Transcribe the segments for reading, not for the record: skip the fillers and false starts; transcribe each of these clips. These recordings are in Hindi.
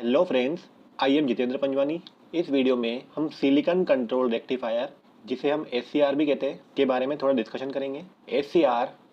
Hello friends, I am Jitendra Panjwani. इस वीडियो में हम सिलिकॉन कंट्रोल रेक्टिफायर, जिसे हम एस भी कहते हैं, के बारे में थोड़ा डिस्कशन करेंगे। एस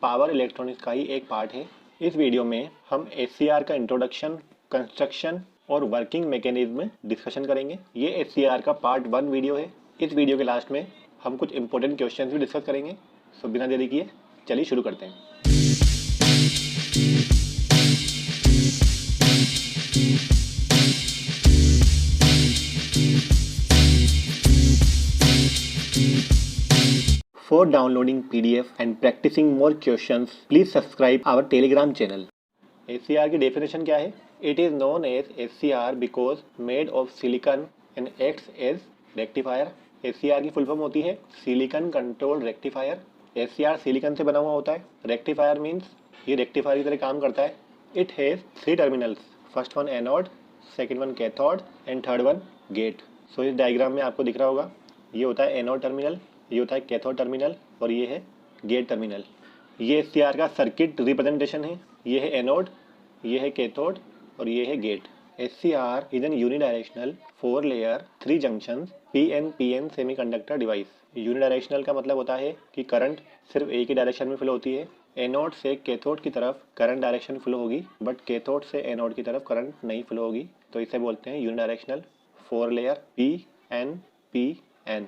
पावर इलेक्ट्रॉनिक्स का ही एक पार्ट है। इस वीडियो में हम एस का इंट्रोडक्शन, कंस्ट्रक्शन और वर्किंग मैकेनिज्म डिस्कशन करेंगे। ये एस का पार्ट 1 वीडियो है। इस वीडियो के लास्ट में हम कुछ इंपॉर्टेंट क्वेश्चन भी डिस्कस करेंगे। सो बिना देरी किए चलिए शुरू करते हैं। For downloading PDF and practicing more questions, please subscribe our Telegram channel. SCR की definition क्या है? It is known as SCR because made of silicon and acts as rectifier. SCR की full form होती है Silicon Control Rectifier. SCR silicon से बना हुआ होता है। Rectifier means ये rectifier की तरह काम करता है। It has 3 terminals. First one anode, second one cathode and third one gate. So इस डायग्राम में आपको दिख रहा होगा, ये होता है एनोड टर्मिनल, ये होता है कैथोड टर्मिनल और ये है गेट टर्मिनल। ये एससीआर का सर्किट रिप्रेजेंटेशन है। ये है एनोड, ये है कैथोड और ये है gate. SCR is an unidirectional 4 layer 3 junction PN semiconductor device. Unidirectional का मतलब होता है कि करंट सिर्फ एक ही डायरेक्शन में फ्लो होती है। एनोड से कैथोड की तरफ करंट डायरेक्शन फ्लो होगी, बट कैथोड से एनोड की तरफ करंट नहीं फ्लो होगी, तो इसे बोलते हैं unidirectional 4 layer PN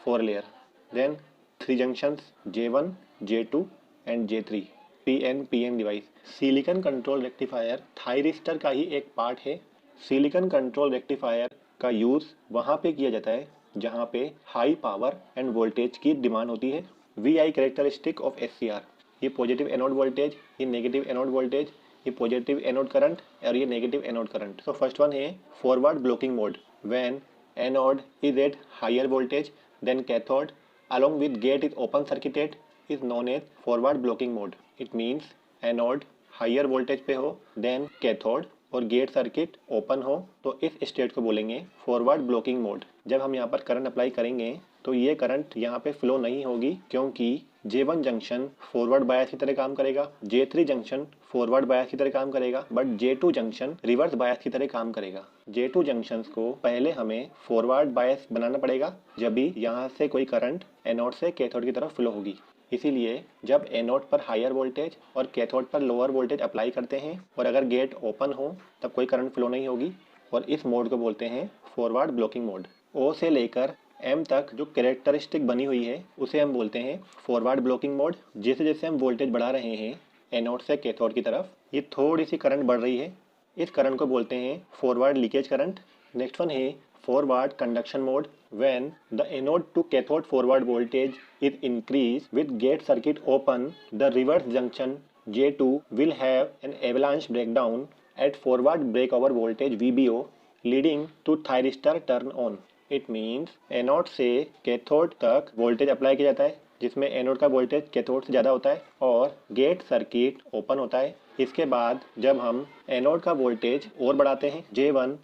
4 layer. Then 3 junctions J1, J2 and J3 PN device. Silicon control rectifier thyristor का ही एक पार्ट है। सिलिकॉन कंट्रोल रेक्टिफायर का यूज़ वहाँ पे किया जाता है जहाँ पे हाई पावर एंड वोल्टेज की डिमांड होती है। VI कैरेक्टरिस्टिक ऑफ SCR, ये पॉजिटिव एनोड वोल्टेज, ये नेगेटिव एनोड वोल्टेज, ये पॉजिटिव एनोड करंट और ये negative anode current. So first one है forward blocking mode, when anode is at higher voltage then cathode along with gate is open circuited is known as forward blocking mode. It means anode higher voltage पे हो then cathode और गेट सर्किट ओपन हो तो इस स्टेट को बोलेंगे फॉरवर्ड ब्लॉकिंग मोड। जब हम यहाँ पर करंट अप्लाई करेंगे तो ये करंट यहाँ पे फ्लो नहीं होगी, क्योंकि J1 जंक्शन फॉरवर्ड बायस की तरह काम करेगा, J3 जंक्शन फॉरवर्ड बायस की तरह काम करेगा, but J2 junction reverse bias की तरह काम करेगा। J2 जंक्शंस को पहले हमें फॉरवर्ड बायस बनाना पड़ेगा, जब भी यहाँ से कोई करंट एनोड से कैथोड की तरफ फ्लो होगी। इसीलिए जब एनोड पर हायर वोल्टेज और कैथोड पर लोअर वोल्टेज अप्लाई करते हैं और अगर गेट ओपन हो तब कोई करंट फ्लो नहीं होगी, और इस मोड को बोलते हैं फॉरवर्ड ब्लॉकिंग मोड। O से लेकर M तक जो कैरेक्टरिस्टिक बनी हुई है उसे हम बोलते हैं फॉरवर्ड ब्लॉकिंग मोड। जैसे जैसे हम वोल्टेज बढ़ा रहे हैं एनोड से कैथोड की तरफ, ये थोड़ी सी करंट बढ़ रही है, इस करंट को बोलते हैं forward leakage current. Next one है forward conduction mode, when the anode to cathode forward voltage is increased with gate circuit open, the reverse junction J2 will have an avalanche breakdown at forward breakover voltage VBO leading to thyristor turn on. It means anode से कैथोड तक वोल्टेज अप्लाई किया जाता है, जिसमें एनोड का वोल्टेज कैथोड से ज़्यादा होता है और गेट सर्किट ओपन होता है। इसके बाद जब हम एनोड का वोल्टेज और बढ़ाते हैं, J1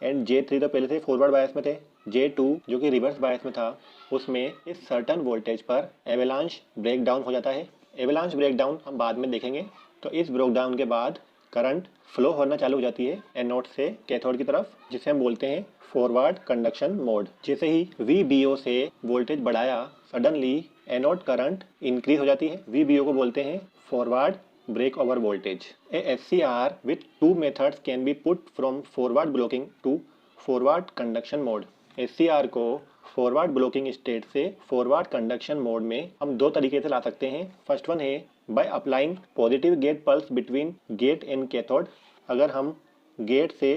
एंड J3 तो पहले से फॉरवर्ड बायस में थे, J2 जो कि रिवर्स बायस में था, उसमें इस सर्टन वोल्टेज पर एवेलांच ब्रेक डाउन हो जाता है। एवेलांच ब्रेक डाउन हम बाद में देखेंगे। तो इस ब्रेक डाउन के बाद करंट फ्लो होना चालू हो जाती है एनोड से कैथोड की तरफ, जिसे हम बोलते हैं फॉरवर्ड कंडक्शन मोड। जैसे ही VBO से वोल्टेज बढ़ाया, सडनली एनोड करंट इंक्रीज हो जाती है। VBO को बोलते हैं forward break over voltage. A SCR with 2 methods can be put from forward blocking to forward conduction mode. SCR को फॉरवर्ड ब्लॉकिंग स्टेट से फॉरवर्ड कंडक्शन मोड में हम 2 तरीके से ला सकते हैं। फर्स्ट वन है by applying positive gate pulse between gate and cathode. अगर हम गेट से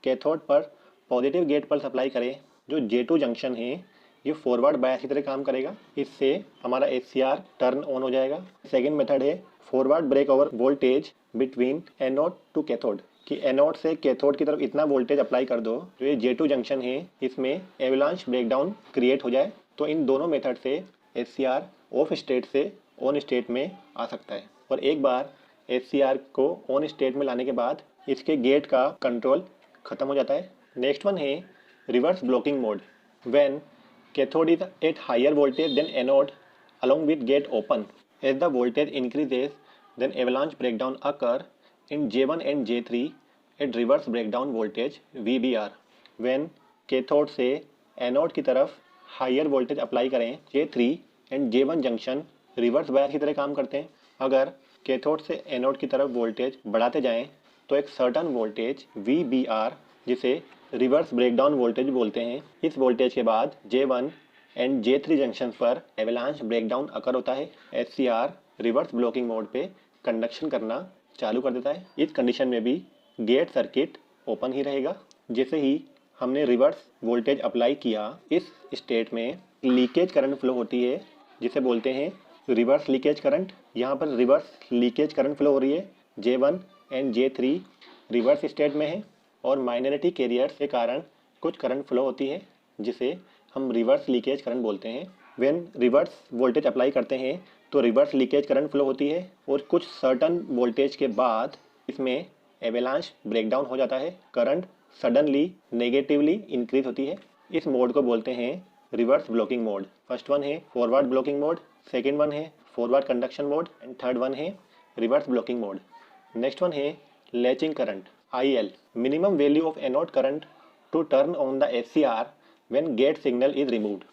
कैथोड पर पॉजिटिव गेट पल्स अप्लाई करें, जो J2 जंक्शन है ये फॉरवर्ड बायस की तरह काम करेगा, इससे हमारा SCR टर्न ऑन हो जाएगा। सेकेंड मेथड है forward break over voltage between anode to cathode, कि एनोड से कैथोड की तरफ इतना वोल्टेज अप्लाई कर दो जो ये J2 जंक्शन है इसमें एवलांच ब्रेकडाउन क्रिएट हो जाए। तो इन दोनों मेथड से SCR ऑफ स्टेट से ऑन स्टेट में आ सकता है, और एक बार SCR को ऑन स्टेट में लाने के बाद इसके गेट का कंट्रोल खत्म हो जाता है। नेक्स्ट वन है reverse blocking mode, when cathode is at higher voltage than anode along with gate open. As the voltage increases, then avalanche breakdown occur in J1 and J3 at reverse breakdown voltage VBR। When cathode से एनोड की तरफ हायर वोल्टेज अप्लाई करें, J3 and J1 junction reverse bias की तरह काम करते हैं। अगर कैथोड से एनोड की तरफ वोल्टेज बढ़ाते जाएं तो एक सर्टन वोल्टेज VBR, जिसे रिवर्स ब्रेकडाउन वोल्टेज बोलते हैं, इस वोल्टेज के बाद J1 एंड J3 जंक्शन पर एवलांच ब्रेकडाउन अकर होता है। SCR रिवर्स ब्लॉकिंग मोड पे कंडक्शन करना चालू कर देता है। इस कंडीशन में भी गेट सर्किट ओपन ही रहेगा। जैसे ही हमने रिवर्स वोल्टेज अप्लाई किया, इस स्टेट में लीकेज करंट फ्लो होती है, जिसे बोलते हैं रिवर्स लीकेज करंट। यहाँ पर रिवर्स लीकेज करंट फ्लो हो रही है। J1 and J3 reverse state में है और माइनॉरिटी कैरियर्स के कारण कुछ करंट फ्लो होती है, जिसे हम रिवर्स लीकेज करंट बोलते हैं। व्हेन रिवर्स वोल्टेज अप्लाई करते हैं तो रिवर्स लीकेज करंट फ्लो होती है और कुछ सर्टन वोल्टेज के बाद इसमें एवलांच ब्रेकडाउन हो जाता है। करंट सडनली नेगेटिवली इंक्रीज होती है। इस मोड को बोलते हैं reverse blocking mode. First one है forward blocking mode, second one है forward conduction mode and third one है reverse blocking mode. Next one है latching current IL, minimum value of anode current to turn on the SCR when gate signal is removed.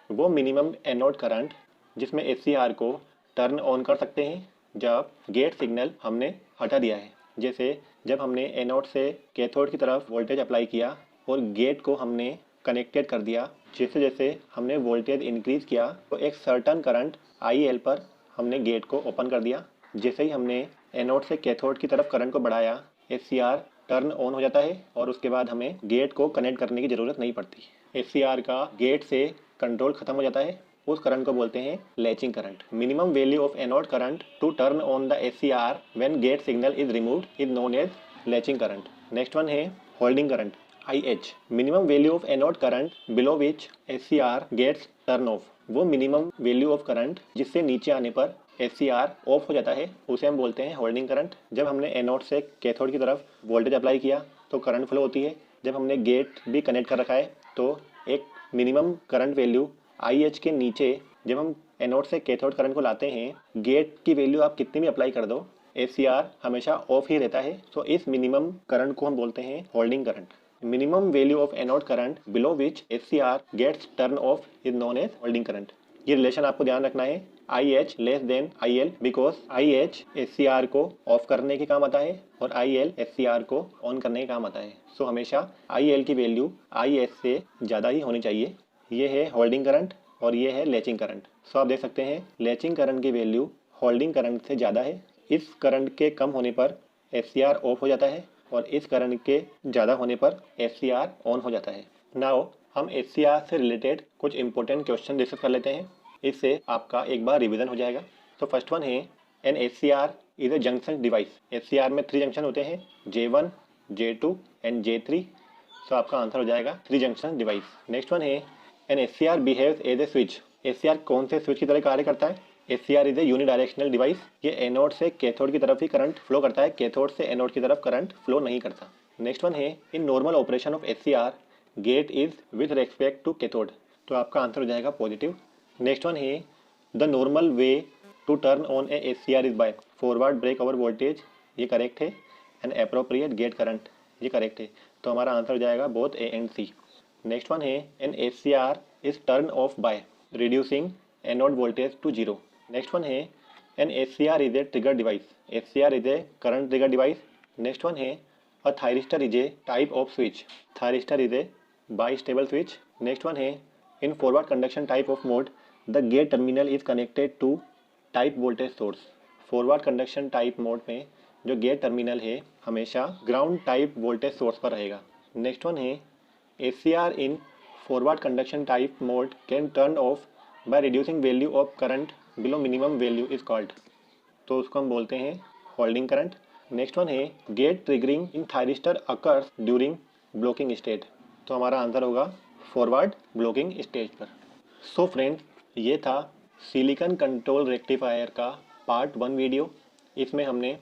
वो मिनिमम एनोड करंट जिसमें SCR को टर्न ऑन कर सकते हैं जब गेट सिग्नल हमने हटा दिया है। जैसे जब हमने एनोड से कैथोड की तरफ वोल्टेज अप्लाई किया और गेट को हमने कनेक्टेड कर दिया, जैसे जैसे हमने वोल्टेज इंक्रीज किया तो एक सर्टन करंट IL पर हमने गेट को ओपन कर दिया। जैसे ही हमने एनोड से कैथोड की तरफ करंट को बढ़ाया, SCR टर्न ऑन हो जाता है और उसके बाद हमें गेट को कनेक्ट करने की ज़रूरत नहीं पड़ती। SCR का गेट से कंट्रोल खत्म हो जाता है। उस करंट को बोलते हैं latching current. Minimum value of anode current to turn on the SCR when gate signal is removed is known as latching current. Next one है holding current IH, minimum value of anode current below which SCR gets turn off. वो मिनिमम वैल्यू ऑफ करंट जिससे नीचे आने पर SCR ऑफ हो जाता है, उसे हम बोलते हैं होल्डिंग करंट। जब हमने एनोड से कैथोड की तरफ वोल्टेज अप्लाई किया तो करंट फ्लो होती है। जब हमने गेट भी कनेक्ट कर रखा है तो एक मिनिमम करंट वैल्यू IH के नीचे जब हम एनोड से कैथोड करंट को लाते हैं, गेट की वैल्यू आप कितनी भी अप्लाई कर दो, SCR हमेशा ऑफ ही रहता है। तो इस मिनिमम करंट को हम बोलते हैं holding current. Minimum value of anode current below which SCR gets turn off is known as holding current. ये रिलेशन आपको ध्यान रखना है, IH less than IL, because IH SCR को ऑफ करने के काम आता है और IL SCR को ऑन करने के काम आता है। सो हमेशा IL की वैल्यू IH से ज़्यादा ही होनी चाहिए। ये है होल्डिंग करंट और ये है लैचिंग करंट। सो आप देख सकते हैं लैचिंग करंट की वैल्यू होल्डिंग करंट से ज़्यादा है। इस करंट के कम होने पर SCR ऑफ हो जाता है और इस करंट के ज़्यादा होने पर SCR ऑन हो जाता है। नाउ हम SCR से रिलेटेड कुछ इंपॉर्टेंट क्वेश्चन डिस्कस कर लेते हैं, इससे आपका एक बार रिवीजन हो जाएगा। तो फर्स्ट वन है an SCR is a junction device. SCR में 3 जंक्शन होते हैं, J1, J2 एंड J3। सो आपका आंसर हो जाएगा 3 जंक्शन डिवाइस। नेक्स्ट वन है an SCR behaves as a switch. SCR कौन से स्विच की तरह कार्य करता है? SCR is A unidirectional device. ये एनोड से कैथोड की तरफ ही करंट फ्लो करता है, कैथोड से एनोड की तरफ करंट फ्लो नहीं करता। नेक्स्ट वन है in normal operation of SCR gate is with respect to cathode. तो आपका आंसर हो जाएगा पॉजिटिव। नेक्स्ट वन है the normal way to turn on a SCR is by forward break over voltage. ये करेक्ट है। एंड अप्रोप्रिएट गेट करंट, ये करेक्ट है। तो हमारा आंसर हो जाएगा both A and C। Next one है an SCR is turn off by reducing anode voltage to 0। Next one है an SCR is a trigger device. SCR is a current trigger device. Next one है a thyristor is a type of switch. Thyristor is a bistable switch. Next one है in forward conduction type of mode the gate terminal is connected to type voltage source. Forward conduction type mode में जो गेट टर्मिनल है हमेशा ग्राउंड टाइप वोल्टेज सोर्स पर रहेगा। नेक्स्ट वन है SCR in forward conduction type mode can turn off by reducing value of current below minimum value is called। तो उसको हम बोलते हैं होल्डिंग करंट। नेक्स्ट वन है gate triggering in thyristor occurs during blocking state. तो हमारा आंसर होगा फॉरवर्ड ब्लॉकिंग स्टेज पर। सो फ्रेंड्स, ये था सिलिकॉन कंट्रोल रेक्टिफायर का पार्ट 1 वीडियो। इसमें हमने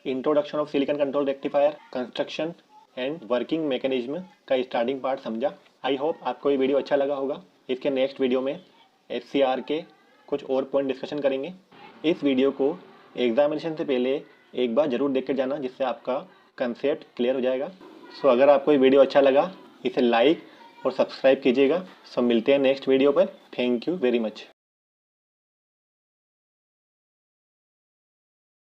introduction of silicon control rectifier, construction and working mechanism का स्टार्टिंग पार्ट समझा। आई होप आपको ये वीडियो अच्छा लगा होगा। इसके नेक्स्ट वीडियो में SCR के कुछ और पॉइंट डिस्कशन करेंगे। इस वीडियो को एग्जामिनेशन से पहले एक बार ज़रूर देख कर जाना, जिससे आपका कंसेप्ट क्लियर हो जाएगा। सो अगर आपको ये वीडियो अच्छा लगा इसे लाइक और सब्सक्राइब कीजिएगा। सो मिलते हैं नेक्स्ट वीडियो पर। Thank you very much.